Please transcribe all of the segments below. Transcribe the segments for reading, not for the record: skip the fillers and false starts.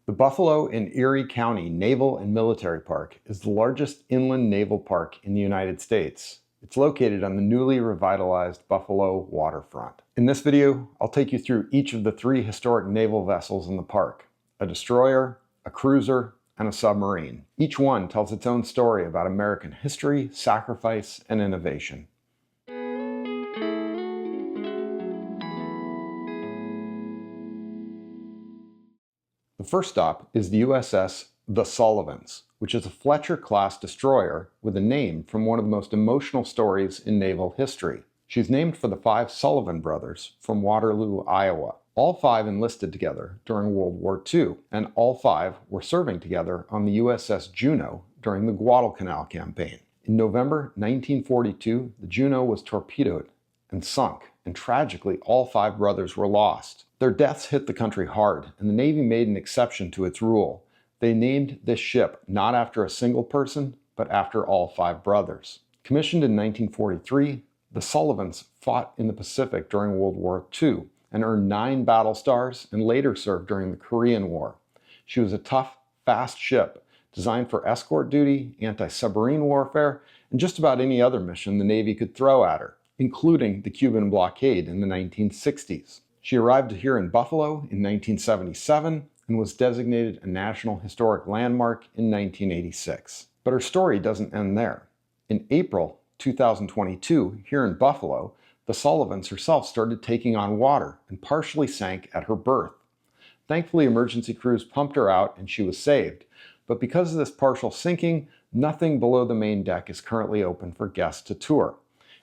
The Buffalo in Erie County Naval and Military Park is the largest inland naval park in the United States. It's located on the newly revitalized Buffalo waterfront. In this video, I'll take you through each of the 3 historic naval vessels in the park: a destroyer, a cruiser, and a submarine. Each one tells its own story about American history, sacrifice, and innovation. The first stop is the USS The Sullivans, which is a Fletcher-class destroyer with a name from one of the most emotional stories in naval history. She's named for the 5 Sullivan brothers from Waterloo, Iowa. All 5 enlisted together during World War II, and all 5 were serving together on the USS Juno during the Guadalcanal campaign. In November 1942, the Juno was torpedoed and sunk, and tragically all 5 brothers were lost. Their deaths hit the country hard, and the Navy made an exception to its rule. They named this ship not after a single person, but after all 5 brothers. Commissioned in 1943, the Sullivans fought in the Pacific during World War II and earned 9 battle stars and later served during the Korean War. She was a tough, fast ship designed for escort duty, anti-submarine warfare, and just about any other mission the Navy could throw at her, including the Cuban blockade in the 1960s. She arrived here in Buffalo in 1977 and was designated a National Historic Landmark in 1986. But her story doesn't end there. In April 2022, here in Buffalo, the Sullivans herself started taking on water and partially sank at her berth. Thankfully, emergency crews pumped her out and she was saved. But because of this partial sinking, nothing below the main deck is currently open for guests to tour.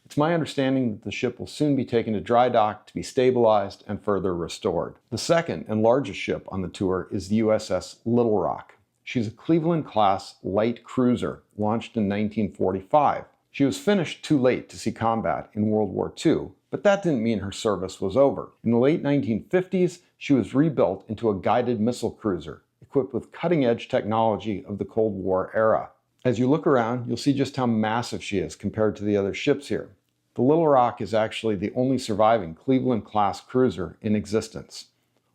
It's my understanding that the ship will soon be taken to dry dock to be stabilized and further restored. The second and largest ship on the tour is the USS Little Rock. She's a Cleveland-class light cruiser launched in 1945. She was finished too late to see combat in World War II, but that didn't mean her service was over. In the late 1950s, she was rebuilt into a guided missile cruiser, equipped with cutting-edge technology of the Cold War era. As you look around, you'll see just how massive she is compared to the other ships here. The Little Rock is actually the only surviving Cleveland-class cruiser in existence.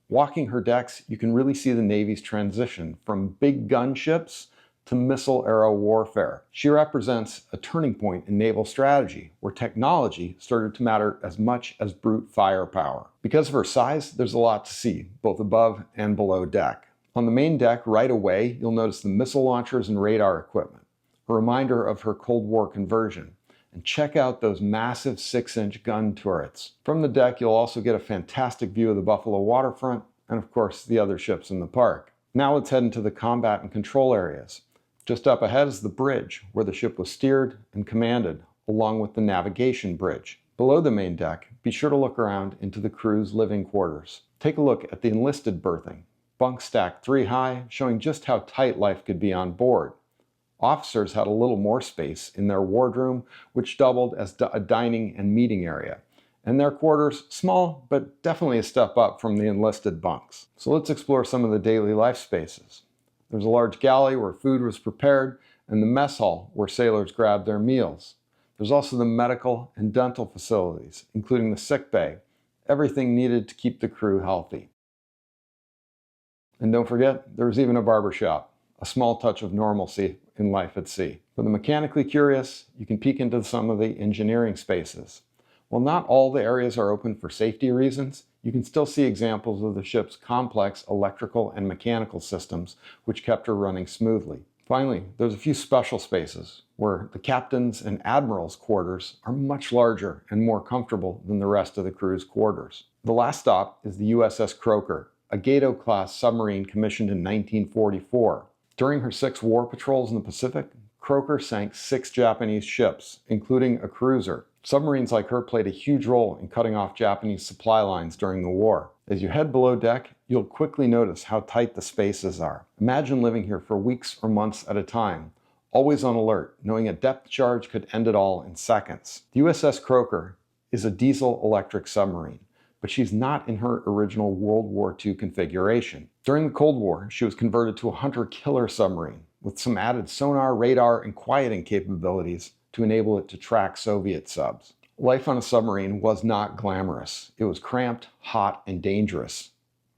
Walking her decks, you can really see the Navy's transition from big gun ships to missile-era warfare. She represents a turning point in naval strategy, where technology started to matter as much as brute firepower. Because of her size, there's a lot to see, both above and below deck. On the main deck right away, you'll notice the missile launchers and radar equipment, a reminder of her Cold War conversion. And check out those massive 6-inch gun turrets. From the deck, you'll also get a fantastic view of the Buffalo waterfront and, of course, the other ships in the park. Now let's head into the combat and control areas. Just up ahead is the bridge, where the ship was steered and commanded, along with the navigation bridge. Below the main deck, be sure to look around into the crew's living quarters. Take a look at the enlisted berthing. Bunks stacked 3 high, showing just how tight life could be on board. Officers had a little more space in their wardroom, which doubled as a dining and meeting area. And their quarters, small, but definitely a step up from the enlisted bunks. So let's explore some of the daily life spaces. There's a large galley where food was prepared, and the mess hall where sailors grabbed their meals. There's also the medical and dental facilities, including the sick bay, everything needed to keep the crew healthy. And don't forget, there was even a barber shop, a small touch of normalcy in life at sea. For the mechanically curious, you can peek into some of the engineering spaces. While not all the areas are open for safety reasons, you can still see examples of the ship's complex electrical and mechanical systems, which kept her running smoothly. Finally, there's a few special spaces where the captain's and admiral's quarters are much larger and more comfortable than the rest of the crew's quarters. The last stop is the USS Croaker, a Gato-class submarine commissioned in 1944. During her 6 war patrols in the Pacific, Croaker sank 6 Japanese ships, including a cruiser. Submarines like her played a huge role in cutting off Japanese supply lines during the war. As you head below deck, you'll quickly notice how tight the spaces are. Imagine living here for weeks or months at a time, always on alert, knowing a depth charge could end it all in seconds. The USS Croaker is a diesel-electric submarine, but she's not in her original World War II configuration. During the Cold War, she was converted to a hunter-killer submarine with some added sonar, radar, and quieting capabilities to enable it to track Soviet subs. Life on a submarine was not glamorous. It was cramped, hot, and dangerous.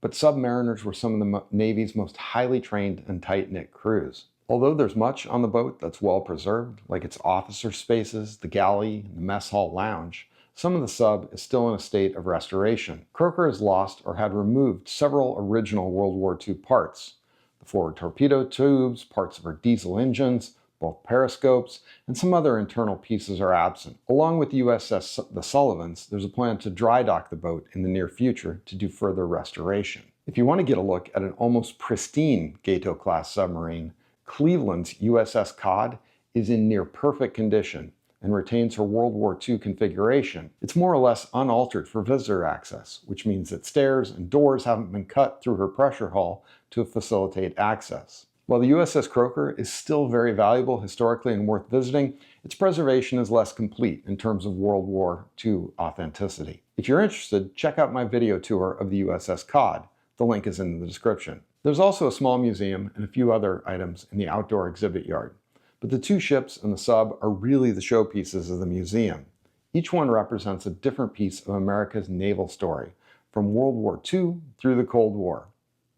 but submariners were some of the Navy's most highly trained and tight-knit crews. Although there's much on the boat that's well preserved, like its officer spaces, the galley, and the mess hall lounge, some of the sub is still in a state of restoration. Croaker has lost or had removed several original World War II parts: the forward torpedo tubes, parts of her diesel engines, both periscopes, and some other internal pieces are absent. Along with the USS The Sullivans, there's a plan to dry dock the boat in the near future to do further restoration. If you want to get a look at an almost pristine Gato-class submarine, Cleveland's USS Cod is in near perfect condition and retains her World War II configuration. It's more or less unaltered for visitor access, which means that stairs and doors haven't been cut through her pressure hull to facilitate access. While the USS Croaker is still very valuable historically and worth visiting, its preservation is less complete in terms of World War II authenticity. If you're interested, check out my video tour of the USS Cod. The link is in the description. There's also a small museum and a few other items in the outdoor exhibit yard. But the two ships and the sub are really the showpieces of the museum. Each one represents a different piece of America's naval story, from World War II through the Cold War.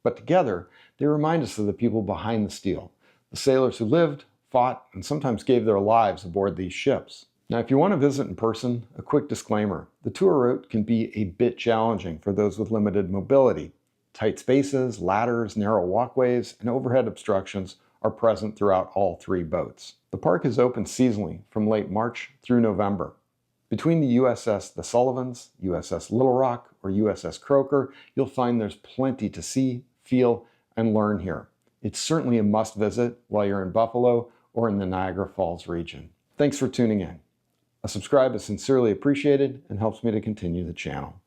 But together, they remind us of the people behind the steel, the sailors who lived, fought, and sometimes gave their lives aboard these ships. Now, if you want to visit in person, a quick disclaimer: the tour route can be a bit challenging for those with limited mobility. Tight spaces, ladders, narrow walkways, and overhead obstructions are present throughout all three boats. The park is open seasonally from late March through November. Between the USS The Sullivans, USS Little Rock, or USS Croaker, you'll find there's plenty to see, feel, and learn here. It's certainly a must visit while you're in Buffalo or in the Niagara Falls region. Thanks for tuning in. A subscribe is sincerely appreciated and helps me to continue the channel.